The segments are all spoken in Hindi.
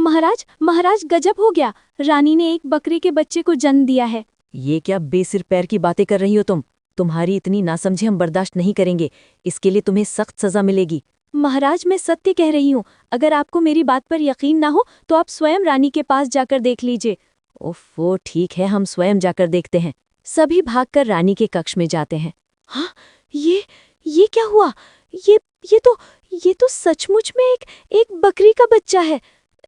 महाराज महाराज गजब हो गया, रानी ने एक बकरी के बच्चे को जन्म दिया है। ये क्या बेसिर पैर की बातें कर रही हो तुम? तुम्हारी इतनी नासमझी हम बर्दाश्त नहीं करेंगे। इसके लिए तुम्हें सख्त सजा मिलेगी। महाराज मैं सत्य कह रही हूँ, अगर आपको मेरी बात पर यकीन ना हो तो आप स्वयं रानी के पास जाकर देख लीजिए। ओफो, ठीक है, हम स्वयं जाकर देखते हैं। सभी भागकर रानी के कक्ष में जाते हैं। हाँ, ये क्या हुआ? ये ये तो सचमुच में एक बकरी का बच्चा है।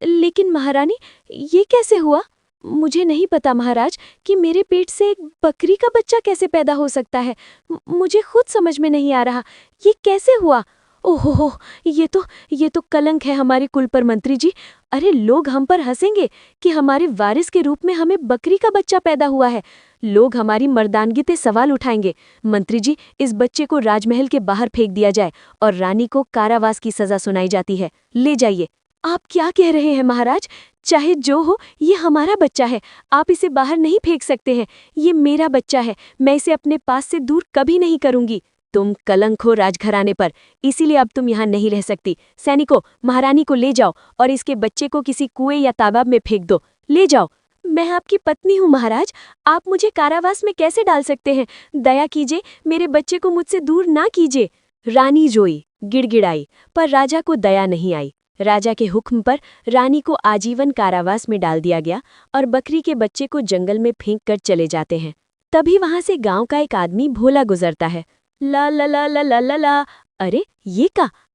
लेकिन महारानी, ये कैसे हुआ? मुझे नहीं पता महाराज कि मेरे पेट से एक बकरी का बच्चा कैसे पैदा हो सकता है। मुझे खुद समझ में नहीं आ रहा, ये कैसे हुआ? ओहो, ये तो कलंक है हमारे कुल पर मंत्री जी। अरे लोग हम पर हंसेंगे कि हमारे वारिस के रूप में हमें बकरी का बच्चा पैदा हुआ है। लोग हमारी मर्दानगी पे सवाल उठाएंगे। मंत्री जी, इस बच्चे को राजमहल के बाहर फेंक दिया जाए और रानी को कारावास की सजा सुनाई जाती है। ले जाइए। आप क्या कह रहे हैं महाराज? चाहे जो हो, ये हमारा बच्चा है, आप इसे बाहर नहीं फेंक सकते हैं। ये मेरा बच्चा है, मैं इसे अपने पास से दूर कभी नहीं करूंगी। तुम कलंक हो राजघराने पर, इसीलिए अब तुम यहाँ नहीं रह सकती। सैनिकों, महारानी को ले जाओ और इसके बच्चे को किसी कुएं या तालाब में फेंक दो। ले जाओ। मैं आपकी पत्नी हूँ महाराज, आप मुझे कारावास में कैसे डाल सकते हैं? दया कीजिए, मेरे बच्चे को मुझसे दूर ना कीजिए। रानी रोई, गिड़गिड़ाई, पर राजा को दया नहीं आई। राजा के हुक्म पर रानी को आजीवन कारावास में डाल दिया गया और बकरी के बच्चे को जंगल में फेंक कर चले जाते हैं। तभी वहां से गांव का एक आदमी भोला गुजरता है। ला ला ला ला ला ला ला। अरे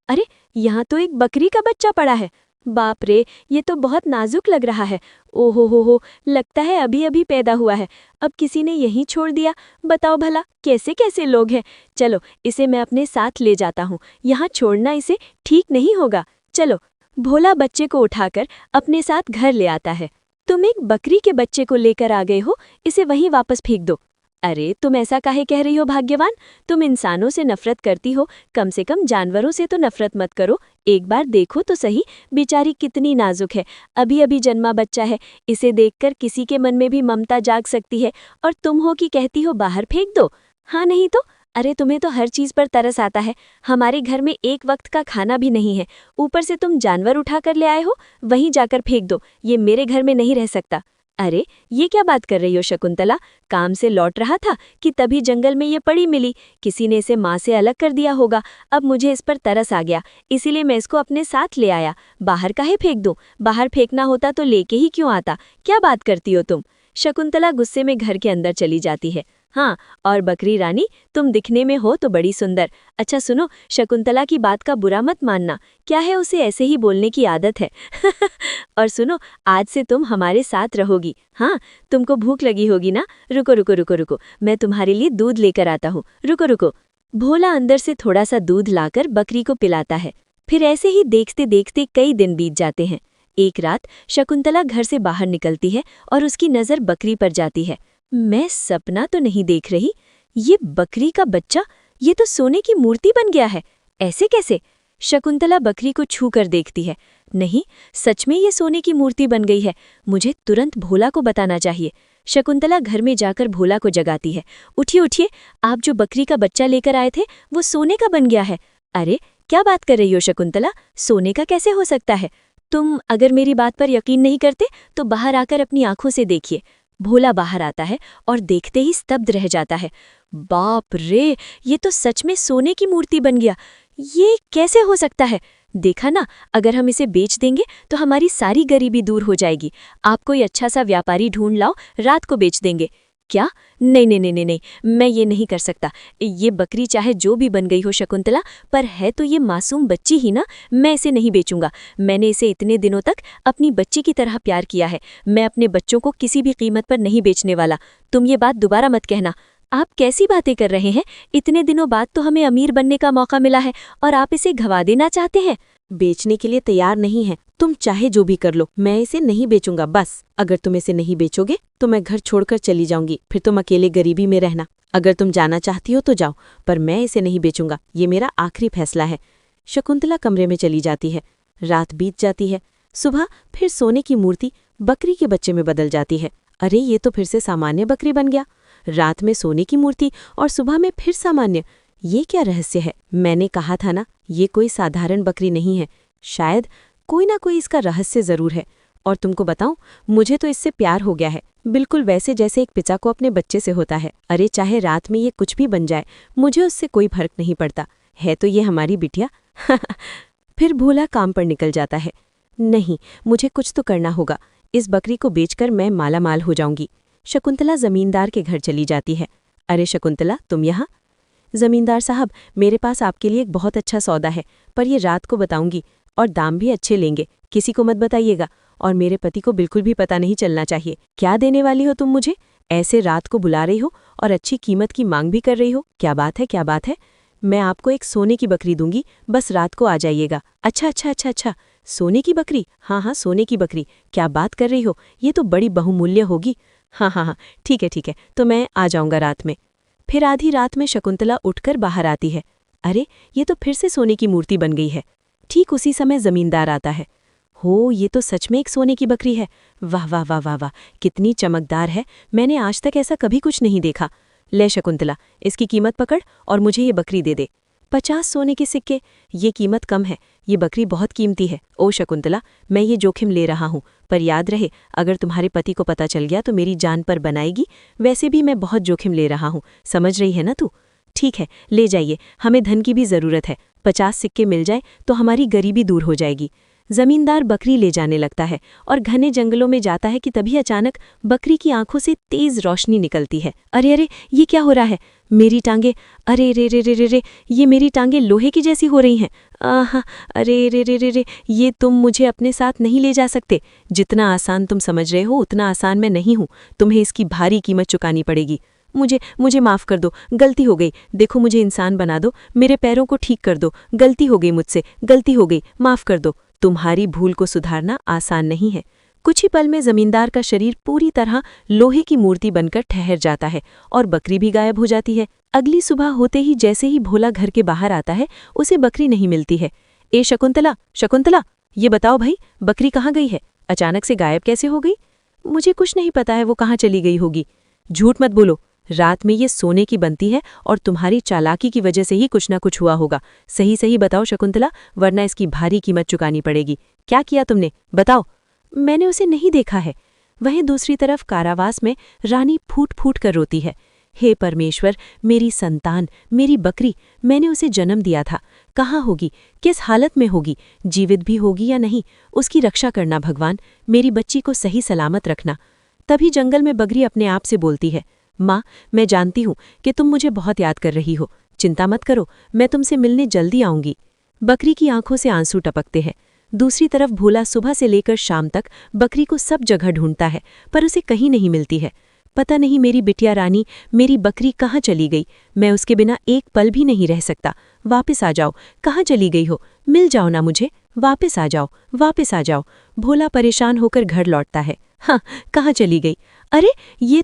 अरे यहाँ तो एक बकरी का बच्चा पड़ा है। बाप रे, ये तो बहुत नाजुक लग रहा है। ओहो हो, लगता है अभी अभी पैदा हुआ है। अब किसी ने यहीं छोड़ दिया। बताओ भला कैसे कैसे लोग हैं। चलो, इसे मैं अपने साथ ले जाता हूँ। यहाँ छोड़ना इसे ठीक नहीं होगा। चलो। भोला बच्चे को उठाकर अपने साथ घर ले आता है। तुम एक बकरी के बच्चे को लेकर आ गए हो, इसे वहीं वापस फेंक दो। अरे तुम ऐसा काहे कह रही हो भाग्यवान? तुम इंसानों से नफरत करती हो, कम से कम जानवरों से तो नफरत मत करो। एक बार देखो तो सही, बेचारी कितनी नाजुक है, अभी अभी जन्मा बच्चा है। इसे देखकर किसी के मन में भी ममता जाग सकती है, और तुम हो कि कहती हो बाहर फेंक दो। हाँ नहीं तो? अरे तुम्हें तो हर चीज पर तरस आता है। हमारे घर में एक वक्त का खाना भी नहीं है, ऊपर से तुम जानवर उठा कर ले आए हो। वहीं जाकर फेंक दो, ये मेरे घर में नहीं रह सकता। अरे ये क्या बात कर रही हो शकुंतला? काम से लौट रहा था कि तभी जंगल में ये पड़ी मिली। किसी ने इसे माँ से अलग कर दिया होगा। अब मुझे इस पर तरस आ गया, इसीलिए मैं इसको अपने साथ ले आया। बाहर काहे फेंक दूं? बाहर फेंकना होता तो लेके ही क्यों आता? क्या बात करती हो तुम? शकुंतला गुस्से में घर के अंदर चली जाती है। हाँ, और बकरी रानी, तुम दिखने में हो तो बड़ी सुंदर। अच्छा सुनो, शकुंतला की बात का बुरा मत मानना, क्या है उसे ऐसे ही बोलने की आदत है। और सुनो, आज से तुम हमारे साथ रहोगी। हाँ, तुमको भूख लगी होगी ना? रुको रुको रुको रुको, मैं तुम्हारे लिए दूध लेकर आता हूँ। रुको रुको। भोला अंदर से थोड़ा सा दूध लाकर बकरी को पिलाता है। फिर ऐसे ही देखते देखते कई दिन बीत जाते हैं। एक रात शकुंतला घर से बाहर निकलती है और उसकी नज़र बकरी पर जाती है। मैं सपना तो नहीं देख रही? ये बकरी का बच्चा, ये तो सोने की मूर्ति बन गया है। ऐसे कैसे? शकुंतला बकरी को छू कर देखती है। नहीं, सच में ये सोने की मूर्ति बन गई है। मुझे तुरंत भोला को बताना चाहिए। शकुंतला घर में जाकर भोला को जगाती है। उठिए उठिए, आप जो बकरी का बच्चा लेकर आए थे वो सोने का बन गया है। अरे क्या बात कर रही हो शकुंतला? सोने का कैसे हो सकता है? तुम अगर मेरी बात पर यकीन नहीं करते तो बाहर आकर अपनी आंखों से देखिए। भोला बाहर आता है और देखते ही स्तब्ध रह जाता है। बाप रे, ये तो सच में सोने की मूर्ति बन गया। ये कैसे हो सकता है? देखा ना, अगर हम इसे बेच देंगे तो हमारी सारी गरीबी दूर हो जाएगी। आप कोई अच्छा सा व्यापारी ढूंढ लाओ, रात को बेच देंगे। क्या? नहीं नहीं नहीं नहीं नहीं, मैं ये नहीं कर सकता। ये बकरी चाहे जो भी बन गई हो शकुंतला, पर है तो ये मासूम बच्ची ही ना। मैं इसे नहीं बेचूंगा। मैंने इसे इतने दिनों तक अपनी बच्ची की तरह प्यार किया है। मैं अपने बच्चों को किसी भी कीमत पर नहीं बेचने वाला। तुम ये बात दोबारा मत कहना। आप कैसी बातें कर रहे हैं? इतने दिनों बाद तो हमें अमीर बनने का मौका मिला है और आप इसे गंवा देना चाहते हैं। बेचने के लिए तैयार नहीं है। तुम चाहे जो भी कर लो, मैं इसे नहीं बेचूंगा। बस अगर तुम इसे नहीं बेचोगे तो मैं घर छोड़कर चली जाऊंगी, फिर तुम अकेले गरीबी में रहना। अगर तुम जाना चाहती हो तो जाओ, पर मैं इसे नहीं बेचूंगा। ये मेरा आखिरी फैसला है। शकुंतला कमरे में चली जाती है। रात बीत जाती है। सुबह फिर सोने की मूर्ति बकरी के बच्चे में बदल जाती है। अरे ये तो फिर से सामान्य बकरी बन गया। रात में सोने की मूर्ति और सुबह में फिर सामान्य। ये क्या रहस्य है? मैंने कहा था ना, ये कोई साधारण बकरी नहीं है। शायद कोई ना कोई इसका रहस्य जरूर है। और तुमको बताऊं, मुझे तो इससे प्यार हो गया है, बिल्कुल वैसे जैसे एक पिता को अपने बच्चे से होता है। अरे चाहे रात में ये कुछ भी बन जाए, मुझे उससे कोई फर्क नहीं पड़ता। है तो ये हमारी बिटिया। फिर भोला काम पर निकल जाता है। नहीं, मुझे कुछ तो करना होगा। इस बकरी को बेचकर मैं मालामाल हो जाऊंगी। शकुंतला जमींदार के घर चली जाती है। अरे शकुंतला, तुम यहाँ? जमींदार साहब, मेरे पास आपके लिए एक बहुत अच्छा सौदा है, पर ये रात को बताऊंगी और दाम भी अच्छे लेंगे। किसी को मत बताइएगा और मेरे पति को बिल्कुल भी पता नहीं चलना चाहिए। क्या देने वाली हो तुम मुझे? ऐसे रात को बुला रही हो और अच्छी कीमत की मांग भी कर रही हो। क्या बात है, क्या बात है? मैं आपको एक सोने की बकरी दूंगी, बस रात को आ जाइएगा। अच्छा, सोने की बकरी? हाँ, सोने की बकरी। क्या बात कर रही हो, ये तो बड़ी बहुमूल्य होगी। हाँ, ठीक है, तो मैं आ जाऊंगा रात में। फिर आधी रात में शकुंतला उठकर बाहर आती है। अरे, ये तो फिर से सोने की मूर्ति बन गई है। ठीक उसी समय जमींदार आता है। हो, ये तो सच में एक सोने की बकरी है। वाह वाह वाह वाह वाह, कितनी चमकदार है, मैंने आज तक ऐसा कभी कुछ नहीं देखा। ले शकुंतला, इसकी कीमत पकड़ और मुझे ये बकरी दे दे। 50 सोने के सिक्के? ये कीमत कम है, ये बकरी बहुत कीमती है। ओ शकुंतला, मैं ये जोखिम ले रहा हूँ, पर याद रहे, अगर तुम्हारे पति को पता चल गया तो मेरी जान पर बनाएगी। वैसे भी मैं बहुत जोखिम ले रहा हूँ, समझ रही है ना तू? ठीक है, ले जाइए, हमें धन की भी ज़रूरत है। 50 सिक्के मिल जाए तो हमारी गरीबी दूर हो जाएगी। जमींदार बकरी ले जाने लगता है और घने जंगलों में जाता है कि तभी अचानक बकरी की आंखों से तेज रोशनी निकलती है। अरे, ये क्या हो रहा है? मेरी टांगे, अरे रे, ये मेरी टांगे लोहे की जैसी हो रही हैं। आहा, अरे रे, ये तुम मुझे अपने साथ नहीं ले जा सकते। जितना आसान तुम समझ रहे हो उतना आसान मैं नहीं हूँ, तुम्हें इसकी भारी कीमत चुकानी पड़ेगी। मुझे माफ़ कर दो, गलती हो गई। देखो, मुझे इंसान बना दो, मेरे पैरों को ठीक कर दो। गलती हो गई मुझसे, गलती हो गई, माफ़ कर दो। तुम्हारी भूल को सुधारना आसान नहीं है। कुछ ही पल में जमींदार का शरीर पूरी तरह लोहे की मूर्ति बनकर ठहर जाता है और बकरी भी गायब हो जाती है। अगली सुबह होते ही जैसे ही भोला घर के बाहर आता है, उसे बकरी नहीं मिलती है। ए शकुंतला, ये बताओ भाई, बकरी कहाँ गई है? अचानक से गायब कैसे हो गई? मुझे कुछ नहीं पता है वो कहाँ चली गई होगी। झूठ मत बोलो, रात में ये सोने की बनती है और तुम्हारी चालाकी की वजह से ही कुछ ना कुछ हुआ होगा। सही बताओ शकुंतला, वरना इसकी भारी कीमत चुकानी पड़ेगी। क्या किया तुमने, बताओ। मैंने उसे नहीं देखा है। वहीं दूसरी तरफ कारावास में रानी फूट फूट कर रोती है। हे परमेश्वर, मेरी संतान, मेरी बकरी, मैंने उसे जन्म दिया था, कहाँ होगी, किस हालत में होगी, जीवित भी होगी या नहीं, उसकी रक्षा करना भगवान, मेरी बच्ची को सही सलामत रखना। तभी जंगल में बकरी अपने आप से बोलती है, माँ, मैं जानती हूँ कि तुम मुझे बहुत याद कर रही हो, चिंता मत करो, मैं तुमसे मिलने जल्दी आऊंगी। बकरी की आंखों से आंसू टपकते हैं। दूसरी तरफ भोला सुबह से लेकर शाम तक बकरी को सब जगह ढूंढता है, पर उसे कहीं नहीं मिलती है। पता नहीं मेरी बिटिया रानी, मेरी बकरी कहाँ चली गई, मैं उसके बिना एक पल भी नहीं रह सकता। वापस आ जाओ, कहाँ चली गई हो, मिल जाओ ना मुझे, वापस आ जाओ। भोला परेशान होकर घर लौटता है। हाँ, कहाँ चली गई? अरे, ये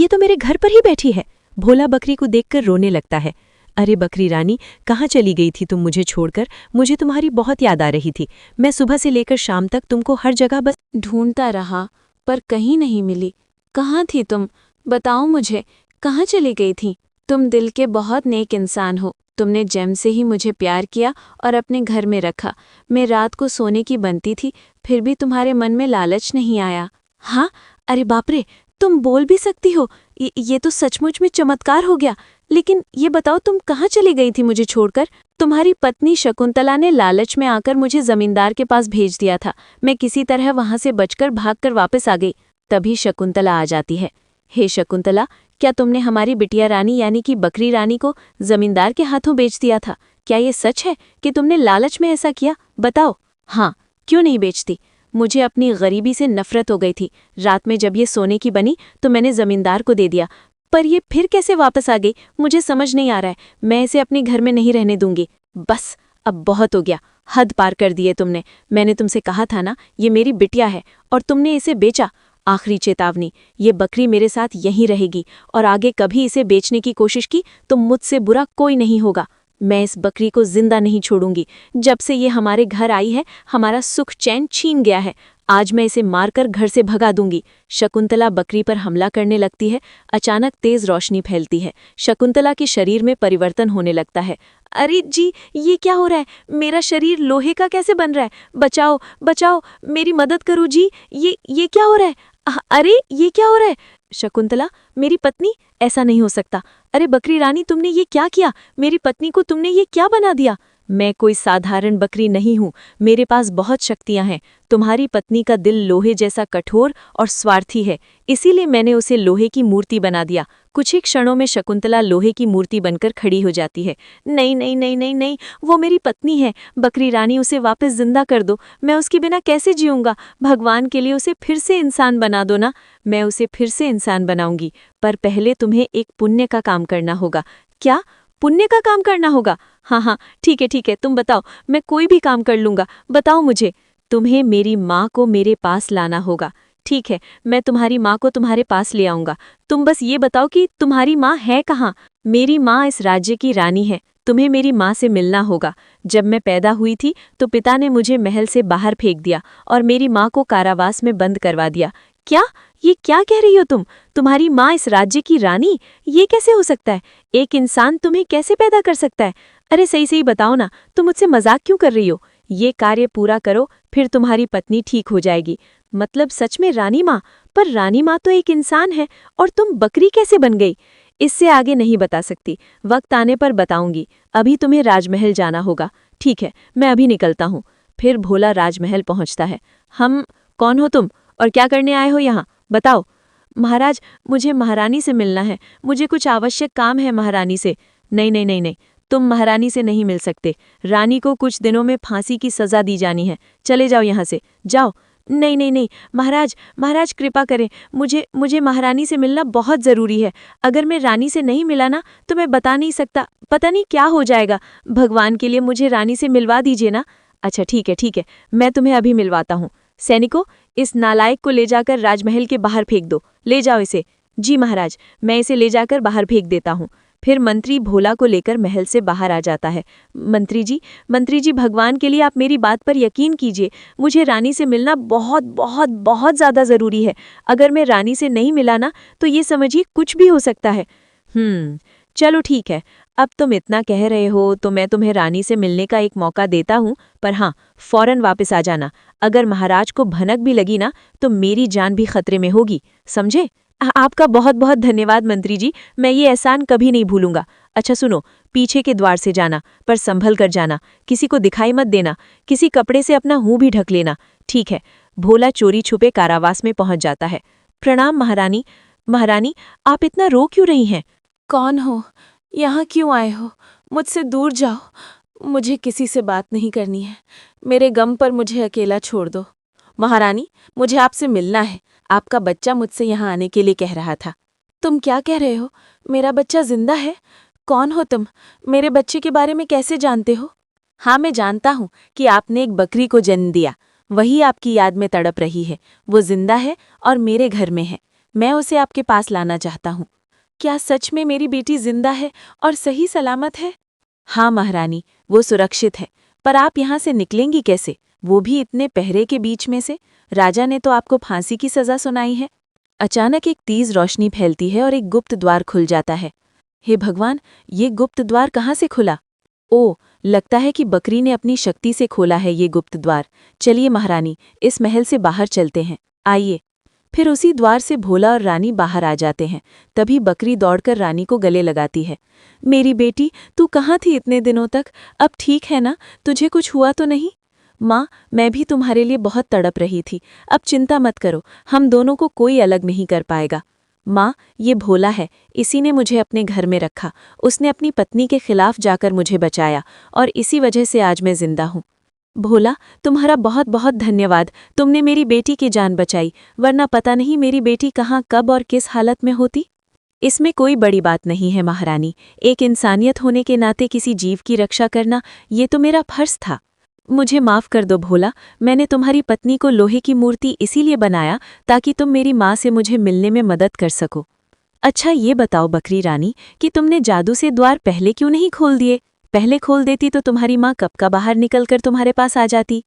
तो मेरे घर पर ही बैठी है। भोला बकरी को देखकर रोने लगता है। अरे बकरी रानी, कहाँ चली गई थी तुम मुझे छोड़कर? मुझे तुम्हारी बहुत याद आ रही थी। मैं सुबह से लेकर शाम तक तुमको हर जगह बस ढूंढता रहा, पर कहीं नहीं मिली। कहाँ थी तुम? बताओ मुझे, कहाँ चली गई थी? तुम दिल के बहुत नेक इंसान हो। तुमने जन्म से ही मुझे प्यार किया और अपने घर में रखा। मैं रात को सोने की बनती थी, फिर भी तुम्हारे मन में लालच नहीं आया। हाँ, अरे बाप रे, तुम बोल भी सकती हो, ये तो सचमुच में चमत्कार हो गया। लेकिन ये बताओ, तुम कहाँ चली गई थी मुझे छोड़कर? तुम्हारी पत्नी शकुंतला ने लालच में आकर मुझे जमींदार के पास भेज दिया था। मैं किसी तरह वहां से बचकर भागकर वापस आ गई। तभी शकुंतला आ जाती है। हे शकुंतला, क्या तुमने हमारी बिटिया रानी यानी कि बकरी रानी को जमींदार के हाथों बेच दिया था? क्या ये सच है कि तुमने लालच में ऐसा किया? बताओ। हाँ, क्यों नहीं बेचती? मुझे अपनी गरीबी से नफरत हो गई थी। रात में जब ये सोने की बनी तो मैंने जमींदार को दे दिया, पर ये फिर कैसे वापस आ गई मुझे समझ नहीं आ रहा है। मैं इसे अपने घर में नहीं रहने दूंगी। बस, अब बहुत हो गया, हद पार कर दिए तुमने। मैंने तुमसे कहा था ना, ये मेरी बिटिया है और तुमने इसे बेचा। आखिरी चेतावनी, ये बकरी मेरे साथ यहीं रहेगी और आगे कभी इसे बेचने की कोशिश की तो मुझसे बुरा कोई नहीं होगा। मैं इस बकरी को जिंदा नहीं छोड़ूंगी। जब से ये हमारे घर आई है हमारा सुख चैन छीन गया है। आज मैं इसे मारकर घर से भगा दूंगी। शकुंतला बकरी पर हमला करने लगती है। अचानक तेज रोशनी फैलती है। शकुंतला के शरीर में परिवर्तन होने लगता है। अरे जी, ये क्या हो रहा है? मेरा शरीर लोहे का कैसे बन रहा है? बचाओ बचाओ, मेरी मदद करो जी। ये क्या हो रहा है? अरे ये क्या हो रहा है? शकुंतला, मेरी पत्नी, ऐसा नहीं हो सकता। अरे बकरी रानी, तुमने ये क्या किया? मेरी पत्नी को तुमने ये क्या बना दिया? मैं कोई साधारण बकरी नहीं हूँ, मेरे पास बहुत शक्तियाँ हैं। तुम्हारी पत्नी का दिल लोहे जैसा कठोर और स्वार्थी है, इसीलिए मैंने उसे लोहे की मूर्ति बना दिया। कुछ ही क्षणों में शकुंतला लोहे की मूर्ति बनकर खड़ी हो जाती है। नहीं नहीं नहीं नहीं नहीं, वो मेरी पत्नी है। बकरी रानी, उसे वापस जिंदा कर दो। मैं उसके बिना कैसे जीऊंगा? भगवान के लिए उसे फिर से इंसान बना दो ना। मैं उसे फिर से इंसान बनाऊंगी, पर पहले तुम्हें एक पुण्य का काम करना होगा। क्या? पुण्य का काम करना होगा? हाँ, ठीक है, तुम बताओ, मैं कोई भी काम कर लूंगा। बताओ मुझे। तुम्हें मेरी माँ को मेरे पास लाना होगा। ठीक है, मैं तुम्हारी माँ को तुम्हारे पास ले आऊंगा। तुम बस ये बताओ कि तुम्हारी माँ है कहाँ? मेरी माँ इस राज्य की रानी है। तुम्हें मेरी माँ से मिलना होगा। जब मैं पैदा हुई थी तो पिता ने मुझे महल से बाहर फेंक दिया और मेरी माँ को कारावास में बंद करवा दिया। क्या? ये क्या कह रही हो तुम? तुम्हारी माँ इस राज्य की रानी? ये कैसे हो सकता है? एक इंसान तुम्हें कैसे पैदा कर सकता है? अरे सही बताओ ना, तुम मुझसे मजाक क्यों कर रही हो? ये कार्य पूरा करो, फिर तुम्हारी पत्नी ठीक हो जाएगी। मतलब सच में रानी माँ? पर रानी माँ तो एक इंसान है, और तुम बकरी कैसे बन गई? इससे आगे नहीं बता सकती, वक्त आने पर बताऊंगी। अभी तुम्हें राजमहल जाना होगा। ठीक है, मैं अभी निकलता हूँ। फिर भोला राजमहल पहुँचता है। हम कौन हो तुम, और क्या करने आए हो यहाँ? बताओ। महाराज, मुझे महारानी से मिलना है। मुझे कुछ आवश्यक काम है महारानी से। नहीं, तुम महारानी से नहीं मिल सकते। रानी को कुछ दिनों में फांसी की सजा दी जानी है। चले जाओ यहाँ से, जाओ। नहीं, महाराज कृपा करें। मुझे महारानी से मिलना बहुत ज़रूरी है। अगर मैं रानी से नहीं मिला ना तो मैं बता नहीं सकता, पता नहीं क्या हो जाएगा। भगवान के लिए मुझे रानी से मिलवा दीजिए ना। अच्छा ठीक है, मैं तुम्हें अभी मिलवाता हूँ। सैनिकों, इस नालायक को ले जाकर राजमहल के बाहर फेंक दो। ले जाओ इसे। जी महाराज, मैं इसे ले जाकर बाहर फेंक देता हूँ। फिर मंत्री भोला को लेकर महल से बाहर आ जाता है। मंत्री जी, भगवान के लिए आप मेरी बात पर यकीन कीजिए। मुझे रानी से मिलना बहुत बहुत बहुत ज़्यादा ज़रूरी है। अगर मैं रानी से नहीं मिला ना तो ये समझिए कुछ भी हो सकता है। चलो ठीक है, अब तुम इतना कह रहे हो तो मैं तुम्हें रानी से मिलने का एक मौका देता हूँ, पर हाँ, फौरन वापस आ जाना। अगर महाराज को भनक भी लगी ना तो मेरी जान भी खतरे में होगी, समझे? आपका बहुत बहुत धन्यवाद मंत्री जी, मैं ये एहसान कभी नहीं भूलूंगा। अच्छा सुनो, पीछे के द्वार से जाना, पर संभल कर जाना। किसी को दिखाई मत देना। किसी कपड़े से अपना मुंह भी ढक लेना। ठीक है। भोला चोरी छुपे कारावास में पहुंच जाता है। प्रणाम महारानी। महारानी, आप इतना रो क्यों रही हैं? कौन हो? यहाँ क्यों आए हो? मुझसे दूर जाओ। मुझे किसी से बात नहीं करनी है। मेरे गम पर मुझे अकेला छोड़ दो। महारानी, मुझे आपसे मिलना है। आपका बच्चा मुझसे यहाँ आने के लिए कह रहा था। तुम क्या कह रहे हो? मेरा बच्चा जिंदा है? कौन हो तुम? मेरे बच्चे के बारे में कैसे जानते हो? हाँ, मैं जानता हूँ कि आपने एक बकरी को जन्म दिया। वही आपकी याद में तड़प रही है। वो जिंदा है और मेरे घर में है। मैं उसे आपके पास लाना चाहता हूँ। क्या सच में मेरी बेटी जिंदा है और सही सलामत है? हाँ महारानी, वो सुरक्षित है। पर आप यहाँ से निकलेंगी कैसे, वो भी इतने पहरे के बीच में से? राजा ने तो आपको फांसी की सजा सुनाई है। अचानक एक तेज रोशनी फैलती है और एक गुप्त द्वार खुल जाता है। हे भगवान, ये गुप्त द्वार कहाँ से खुला? ओ, लगता है कि बकरी ने अपनी शक्ति से खोला है ये गुप्त द्वार। चलिए महारानी, इस महल से बाहर चलते हैं, आइए। फिर उसी द्वार से भोला और रानी बाहर आ जाते हैं। तभी बकरी दौड़कर रानी को गले लगाती है। मेरी बेटी, तू कहाँ थी इतने दिनों तक? अब ठीक है ना? तुझे कुछ हुआ तो नहीं? माँ, मैं भी तुम्हारे लिए बहुत तड़प रही थी। अब चिंता मत करो, हम दोनों को कोई अलग नहीं कर पाएगा। माँ, ये भोला है, इसी ने मुझे अपने घर में रखा। उसने अपनी पत्नी के खिलाफ जाकर मुझे बचाया और इसी वजह से आज मैं जिंदा हूँ। भोला, तुम्हारा बहुत बहुत धन्यवाद। तुमने मेरी बेटी की जान बचाई, वरना पता नहीं मेरी बेटी कहाँ, कब और किस हालत में होती। इसमें कोई बड़ी बात नहीं है महारानी। एक इंसानियत होने के नाते किसी जीव की रक्षा करना, ये तो मेरा फर्ज था। मुझे माफ़ कर दो भोला, मैंने तुम्हारी पत्नी को लोहे की मूर्ति इसीलिए बनाया ताकि तुम मेरी माँ से मुझे मिलने में मदद कर सको। अच्छा ये बताओ बकरी रानी कि तुमने जादू से द्वार पहले क्यों नहीं खोल दिए? पहले खोल देती तो तुम्हारी माँ कब का बाहर निकलकर तुम्हारे पास आ जाती।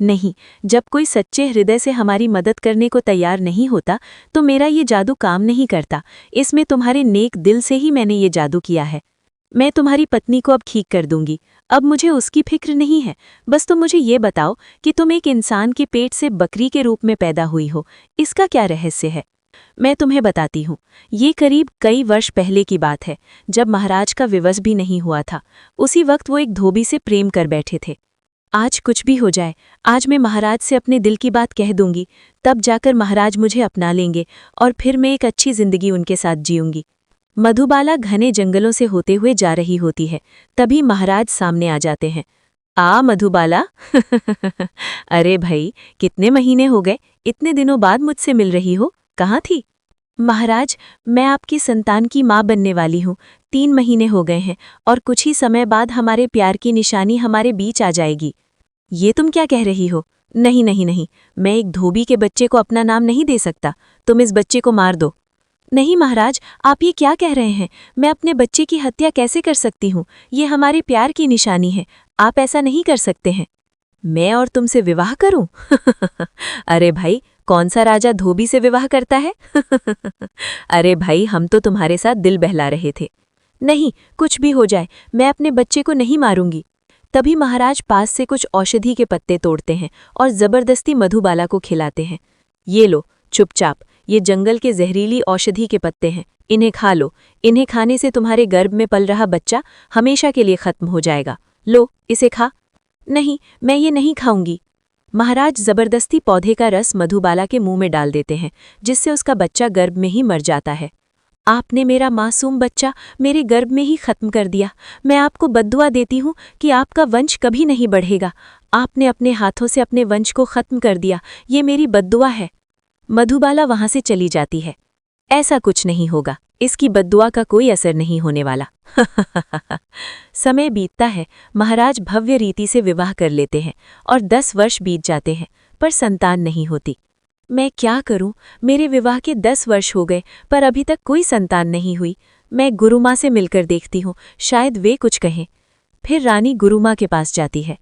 नहीं, जब कोई सच्चे हृदय से हमारी मदद करने को तैयार नहीं होता तो मेरा ये जादू काम नहीं करता। इसमें तुम्हारे नेक दिल से ही मैंने ये जादू किया है। मैं तुम्हारी पत्नी को अब ठीक कर दूंगी। अब मुझे उसकी फिक्र नहीं है। बस तुम मुझे ये बताओ कि तुम एक इंसान के पेट से बकरी के रूप में पैदा हुई हो, इसका क्या रहस्य है? मैं तुम्हें बताती हूँ। ये करीब कई वर्ष पहले की बात है, जब महाराज का विवश भी नहीं हुआ था। उसी वक्त वो एक धोबी से प्रेम कर बैठे थे। आज कुछ भी हो जाए, आज मैं महाराज से अपने दिल की बात कह दूंगी, तब जाकर महाराज मुझे अपना लेंगे और फिर मैं एक अच्छी जिंदगी उनके साथ जीऊंगी। मधुबाला घने जंगलों से होते हुए जा रही होती है, तभी महाराज सामने आ जाते हैं। आ मधुबाला अरे भाई, कितने महीने हो गए, इतने दिनों बाद मुझसे मिल रही हो, कहाँ थी? महाराज, मैं आपकी संतान की माँ बनने वाली हूँ। 3 महीने हो गए हैं और कुछ ही समय बाद हमारे प्यार की निशानी हमारे बीच आ जाएगी। ये तुम क्या कह रही हो? नहीं नहीं नहीं, मैं एक धोबी के बच्चे को अपना नाम नहीं दे सकता। तुम इस बच्चे को मार दो। नहीं महाराज, आप ये क्या कह रहे हैं? मैं अपने बच्चे की हत्या कैसे कर सकती हूँ? ये हमारे प्यार की निशानी है, आप ऐसा नहीं कर सकते हैं। मैं और तुमसे विवाह करूं? अरे भाई, कौन सा राजा धोबी से विवाह करता है? अरे भाई, हम तो तुम्हारे साथ दिल बहला रहे थे। नहीं, कुछ भी हो जाए, मैं अपने बच्चे को नहीं मारूंगी। तभी महाराज पास से कुछ औषधि के पत्ते तोड़ते हैं और जबरदस्ती मधुबाला को खिलाते हैं। ये लो, चुपचाप, ये जंगल के जहरीली औषधि के पत्ते हैं, इन्हें खा लो। इन्हें खाने से तुम्हारे गर्भ में पल रहा बच्चा हमेशा के लिए खत्म हो जाएगा। लो, इसे खा। नहीं, मैं ये नहीं खाऊंगी। महाराज जबरदस्ती पौधे का रस मधुबाला के मुंह में डाल देते हैं, जिससे उसका बच्चा गर्भ में ही मर जाता है। आपने मेरा मासूम बच्चा मेरे गर्भ में ही खत्म कर दिया। मैं आपको बद्दुआ देती हूँ कि आपका वंश कभी नहीं बढ़ेगा। आपने अपने हाथों से अपने वंश को खत्म कर दिया, ये मेरी बद्दुआ है। मधुबाला वहां से चली जाती है। ऐसा कुछ नहीं होगा, इसकी बद्दुआ का कोई असर नहीं होने वाला। समय बीतता है, महाराज भव्य रीति से विवाह कर लेते हैं और 10 वर्ष बीत जाते हैं, पर संतान नहीं होती। मैं क्या करूं? मेरे विवाह के 10 वर्ष हो गए, पर अभी तक कोई संतान नहीं हुई। मैं गुरुमाँ से मिलकर देखती हूँ, शायद वे कुछ कहें। फिर रानी गुरुमाँ के पास जाती है।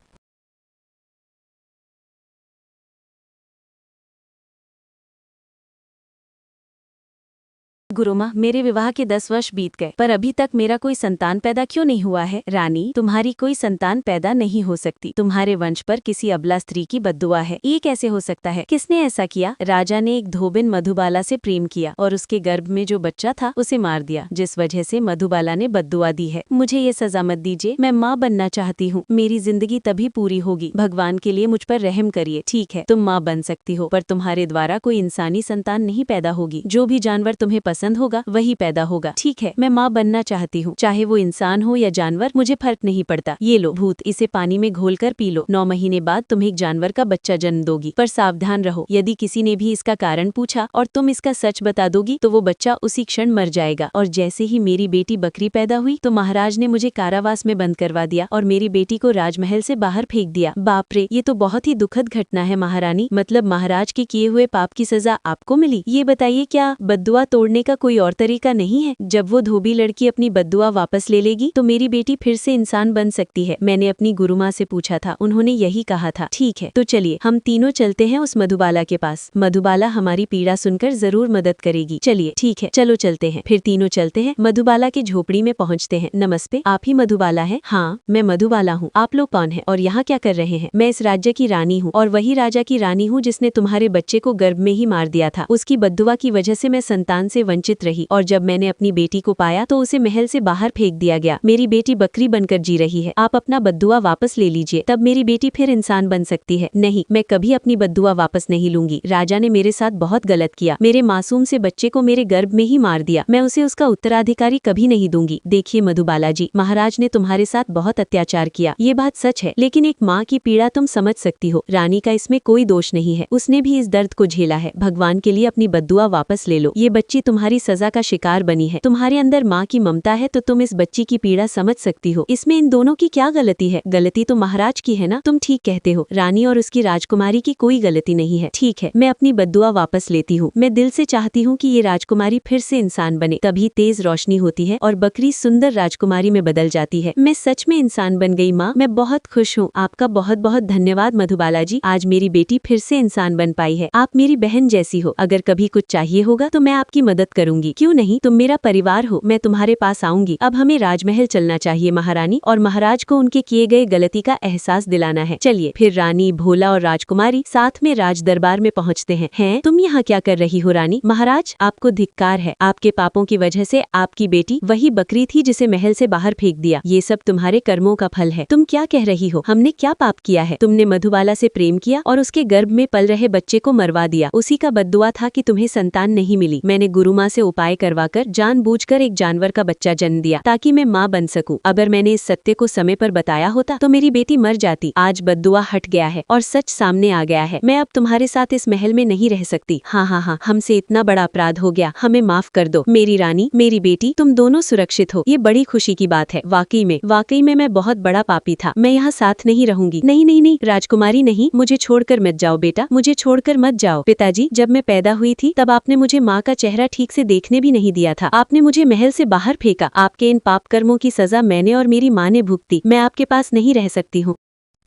गुरुमा, मेरे विवाह के 10 वर्ष बीत गए, पर अभी तक मेरा कोई संतान पैदा क्यों नहीं हुआ है? रानी, तुम्हारी कोई संतान पैदा नहीं हो सकती। तुम्हारे वंश पर किसी अबला स्त्री की बद्दुआ है। ये कैसे हो सकता है? किसने ऐसा किया? राजा ने एक धोबिन मधुबाला से प्रेम किया और उसके गर्भ में जो बच्चा था उसे मार दिया, जिस वजह से मधुबाला ने बद्दुआ दी है। मुझे ये सजा मत दीजिए, मैं माँ बनना चाहती हूँ। मेरी जिंदगी तभी पूरी होगी। भगवान के लिए मुझ पर रहम करिए। ठीक है, तुम माँ बन सकती हो, पर तुम्हारे द्वारा कोई इंसानी संतान नहीं पैदा होगी। जो भी जानवर तुम्हें पसंद होगा वही पैदा होगा। ठीक है, मैं माँ बनना चाहती हूँ, चाहे वो इंसान हो या जानवर, मुझे फर्क नहीं पड़ता। ये लो भूत, इसे पानी में घोलकर पी लो। 9 महीने बाद तुम एक जानवर का बच्चा जन्म दोगी, पर सावधान रहो, यदि किसी ने भी इसका कारण पूछा और तुम इसका सच बता दोगी तो वो बच्चा उसी क्षण मर जाएगा। और जैसे ही मेरी बेटी बकरी पैदा हुई तो महाराज ने मुझे कारावास में बंद करवा दिया और मेरी बेटी को राजमहल से बाहर फेंक दिया। बाप रे, ये तो बहुत ही दुखद घटना है महारानी। मतलब महाराज के किए हुए पाप की सजा आपको मिली। ये बताइए, क्या बद्दुआ तोड़ने का कोई और तरीका नहीं है? जब वो धोबी लड़की अपनी बद्दुआ वापस ले लेगी तो मेरी बेटी फिर से इंसान बन सकती है। मैंने अपनी गुरुमाँ से पूछा था, उन्होंने यही कहा था। ठीक है, तो चलिए हम तीनों चलते हैं उस मधुबाला के पास। मधुबाला हमारी पीड़ा सुनकर जरूर मदद करेगी। चलिए ठीक है, चलो चलते हैं। फिर तीनों चलते हैं, मधुबाला की झोपड़ी में पहुँचते हैं। नमस्ते, आप ही मधुबाला हैं? हाँ, मैं मधुबाला हूँ। आप लोग कौन हैं और यहाँ क्या कर रहे हैं? मैं इस राज्य की रानी हूँ और वही राजा की रानी हूँ जिसने तुम्हारे बच्चे को गर्भ में ही मार दिया था। उसकी बद्दुआ की वजह से मैं संतान से वंचित रही और जब मैंने अपनी बेटी को पाया तो उसे महल से बाहर फेंक दिया गया। मेरी बेटी बकरी बनकर जी रही है। आप अपना बद्दुआ वापस ले लीजिए, तब मेरी बेटी फिर इंसान बन सकती है। नहीं, मैं कभी अपनी बद्दुआ वापस नहीं लूंगी। राजा ने मेरे साथ बहुत गलत किया, मेरे मासूम से बच्चे को मेरे गर्भ में ही मार दिया। मैं उसे उसका उत्तराधिकारी कभी नहीं दूंगी। देखिए मधुबाला जी, महाराज ने तुम्हारे साथ बहुत अत्याचार किया, ये बात सच है, लेकिन एक माँ की पीड़ा तुम समझ सकती हो। रानी का इसमें कोई दोष नहीं है, उसने भी इस दर्द को झेला है। भगवान के लिए अपनी बद्दुआ वापस ले लो, ये बच्ची तुम्हारी तुम्हारी सजा का शिकार बनी है। तुम्हारे अंदर माँ की ममता है तो तुम इस बच्ची की पीड़ा समझ सकती हो। इसमें इन दोनों की क्या गलती है? गलती तो महाराज की है ना। तुम ठीक कहते हो, रानी और उसकी राजकुमारी की कोई गलती नहीं है। ठीक है, मैं अपनी बद्दुआ वापस लेती हूँ। मैं दिल से चाहती हूँ कि ये राजकुमारी फिर से इंसान बने। तभी तेज रोशनी होती है और बकरी सुंदर राजकुमारी में बदल जाती है। मैं सच में इंसान बन गई माँ, मैं बहुत खुश हूँ। आपका बहुत बहुत धन्यवाद मधुबाला जी, आज मेरी बेटी फिर से इंसान बन पाई है। आप मेरी बहन जैसी हो, अगर कभी कुछ चाहिए होगा तो मैं आपकी मदद करूंगी। क्यों नहीं, तुम मेरा परिवार हो, मैं तुम्हारे पास आऊंगी। अब हमें राजमहल चलना चाहिए महारानी, और महाराज को उनके किए गए गलती का एहसास दिलाना है। चलिए। फिर रानी, भोला और राजकुमारी साथ में राज दरबार में पहुँचते हैं। तुम यहाँ क्या कर रही हो रानी? महाराज, आपको धिक्कार है। आपके पापों की वजह से आपकी बेटी वही बकरी थी जिसे महल से बाहर फेंक दिया। ये सब तुम्हारे कर्मों का फल है। तुम क्या कह रही हो? हमने क्या पाप किया है? तुमने मधुबाला से प्रेम किया और उसके गर्भ में पल रहे बच्चे को मरवा दिया। उसी का बद्दुआ था कि तुम्हें संतान नहीं मिली। मैंने गुरु माँ से उपाय करवाकर जानबूझकर एक जानवर का बच्चा जन्म दिया ताकि मैं माँ बन सकूं। अगर मैंने इस सत्य को समय पर बताया होता तो मेरी बेटी मर जाती। आज बद्दुआ हट गया है और सच सामने आ गया है। मैं अब तुम्हारे साथ इस महल में नहीं रह सकती। हाँ, हमसे इतना बड़ा अपराध हो गया, हमें माफ कर दो। मेरी रानी, मेरी बेटी, तुम दोनों सुरक्षित हो, ये बड़ी खुशी की बात है। वाकई में मैं बहुत बड़ा पापी था। मैं यहाँ साथ नहीं रहूंगी। नहीं, राजकुमारी नहीं, मुझे छोड़कर मत जाओ बेटा, मुझे छोड़कर मत जाओ। पिताजी, जब मैं पैदा हुई थी तब आपने मुझे माँ का चेहरा ठीक से देखने भी नहीं दिया था। आपने मुझे महल से बाहर फेंका। आपके इन पाप कर्मों की सजा मैंने और मेरी माँ ने भुगती। मैं आपके पास नहीं रह सकती हूँ।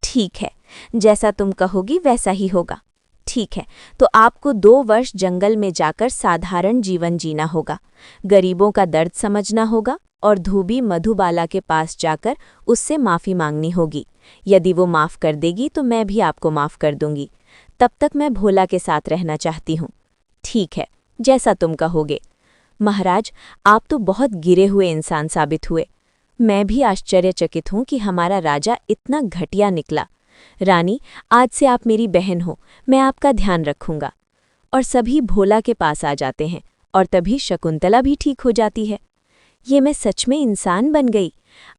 ठीक है, जैसा तुम कहोगी वैसा ही होगा। ठीक है, तो आपको 2 वर्ष जंगल में जाकर साधारण जीवन जीना होगा, गरीबों का दर्द समझना होगा और धोबी मधुबाला के पास जाकर उससे माफ़ी मांगनी होगी। यदि वो माफ़ कर देगी तो मैं भी आपको माफ़ कर दूंगी। तब तक मैं भोला के साथ रहना चाहती हूँ। ठीक है, जैसा तुम कहोगे। महाराज, आप तो बहुत गिरे हुए इंसान साबित हुए। मैं भी आश्चर्यचकित हूँ कि हमारा राजा इतना घटिया निकला। रानी, आज से आप मेरी बहन हो, मैं आपका ध्यान रखूंगा। और सभी भोला के पास आ जाते हैं और तभी शकुंतला भी ठीक हो जाती है। ये मैं सच में इंसान बन गई।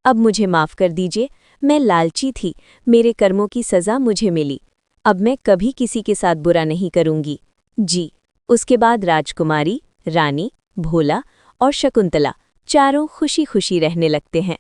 अब मुझे माफ़ कर दीजिए, मैं लालची थी, मेरे कर्मों की सज़ा मुझे मिली। अब मैं कभी किसी के साथ बुरा नहीं करूंगी। जी। उसके बाद राजकुमारी, रानी, भोला और शकुंतला चारों खुशी खुशी रहने लगते हैं।